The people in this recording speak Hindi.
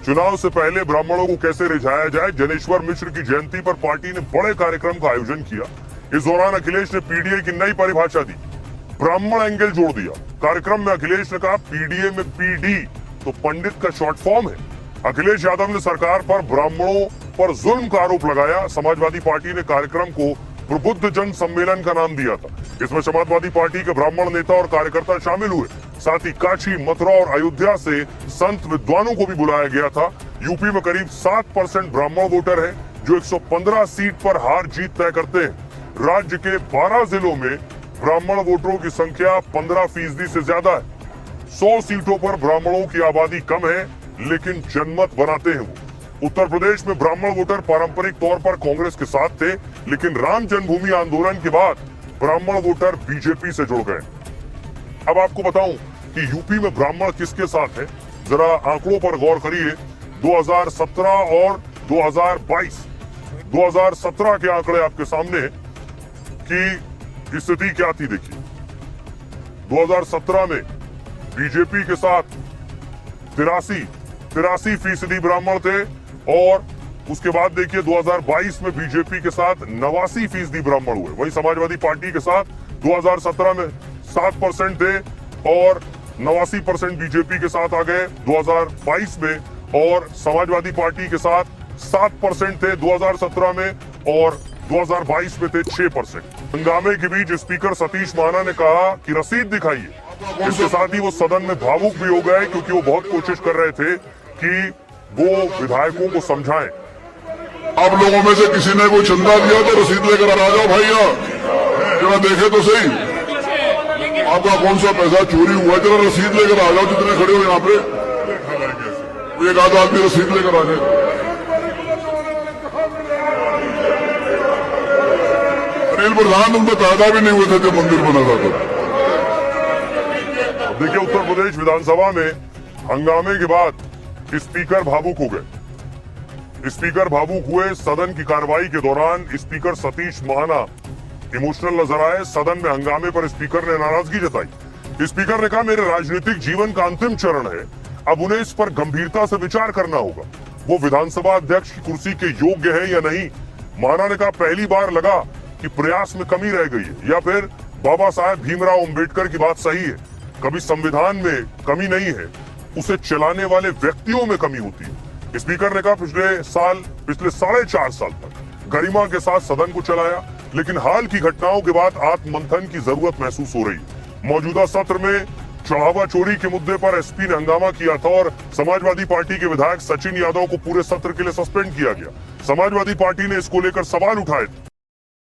चुनाव से पहले ब्राह्मणों को कैसे रिझाया जाए, जनेश्वर मिश्र की जयंती पर पार्टी ने बड़े कार्यक्रम का आयोजन किया। इस दौरान अखिलेश ने पीडीए की नई परिभाषा दी, ब्राह्मण एंगल जोड़ दिया। कार्यक्रम में अखिलेश ने कहा पीडीए में पीडी तो पंडित का शॉर्ट फॉर्म है। अखिलेश यादव ने सरकार पर ब्राह्मणों पर जुल्म का आरोप लगाया। समाजवादी पार्टी ने कार्यक्रम को प्रबुद्ध जन सम्मेलन का नाम दिया था। इसमें समाजवादी पार्टी के ब्राह्मण नेता और कार्यकर्ता शामिल हुए। साथ ही काशी, मथुरा और अयोध्या से संत विद्वानों को भी बुलाया गया था। यूपी में करीब 7% ब्राह्मण वोटर हैं, जो 115 सीट पर हार जीत तय करते हैं। राज्य के 12 जिलों में ब्राह्मण वोटरों की संख्या 15% से ज्यादा है। 100 सीटों पर ब्राह्मणों की आबादी कम है, लेकिन जनमत बनाते हैं वो। उत्तर प्रदेश में ब्राह्मण वोटर पारंपरिक तौर पर कांग्रेस के साथ थे, लेकिन राम जन्मभूमि आंदोलन के बाद ब्राह्मण वोटर बीजेपी से जुड़ गए। अब आपको बताऊं कि यूपी में ब्राह्मण किसके साथ है, जरा आंकड़ों पर गौर करिए। 2017 और 2022, 2017 के आंकड़े आपके सामने की स्थिति क्या थी देखिए। 2017 में बीजेपी के साथ 83% ब्राह्मण थे और उसके बाद देखिए 2022 में बीजेपी के साथ 89% ब्राह्मण हुए। वहीं समाजवादी पार्टी के साथ 2017 में 7% थे और 89% बीजेपी के साथ आ गए 2022 में, और समाजवादी पार्टी के साथ 7% थे 2017 में और 2022 में थे 6%। हंगामे के बीच स्पीकर सतीश महाना ने कहा कि रसीद दिखाइए। इसके साथ ही वो सदन में भावुक भी हो गए, क्योंकि वो बहुत कोशिश कर रहे थे कि वो विधायकों को समझाएं। आप लोगों में से किसी ने कोई चंदा दिया तो रसीद लेकर आ जाओ भैया, जरा देखे तो सही आपका कौन सा पैसा चोरी हुआ। जरा रसीद लेकर आ जाओ, जितने खड़े हो यहाँ पे एक आधा आदमी रसीद लेकर आ जाए। अनिल प्रधान उनमें पैदा भी नहीं हुए थे जब मंदिर बना था। देखिए उत्तर प्रदेश विधानसभा में हंगामे के बाद स्पीकर भावुक हो गए। स्पीकर भावुक हुए। सदन की कार्रवाई के दौरान स्पीकर सतीश महाना इमोशनल नजर आए। सदन में हंगामे पर स्पीकर ने नाराजगी जताई। स्पीकर ने कहा मेरे राजनीतिक जीवन का अंतिम चरण है, अब उन्हें इस पर गंभीरता से विचार करना होगा। वो विधानसभा अध्यक्ष की कुर्सी के योग्य है या नहीं। महाना ने कहा पहली बार लगा कि प्रयास में कमी रह गई है, या फिर बाबा साहेब भीमराव अम्बेडकर की बात सही है, कभी संविधान में कमी नहीं है, उसे चलाने वाले व्यक्तियों में कमी होती है। स्पीकर ने कहा पिछले 4.5 साल तक गरिमा के साथ सदन को चलाया, लेकिन हाल की घटनाओं के बाद आत्ममंथन की जरूरत महसूस हो रही है। मौजूदा सत्र में चढ़ावा चोरी के मुद्दे पर एसपी ने हंगामा किया था और समाजवादी पार्टी के विधायक सचिन यादव को पूरे सत्र के लिए सस्पेंड किया गया। समाजवादी पार्टी ने इसको लेकर सवाल उठाए थे।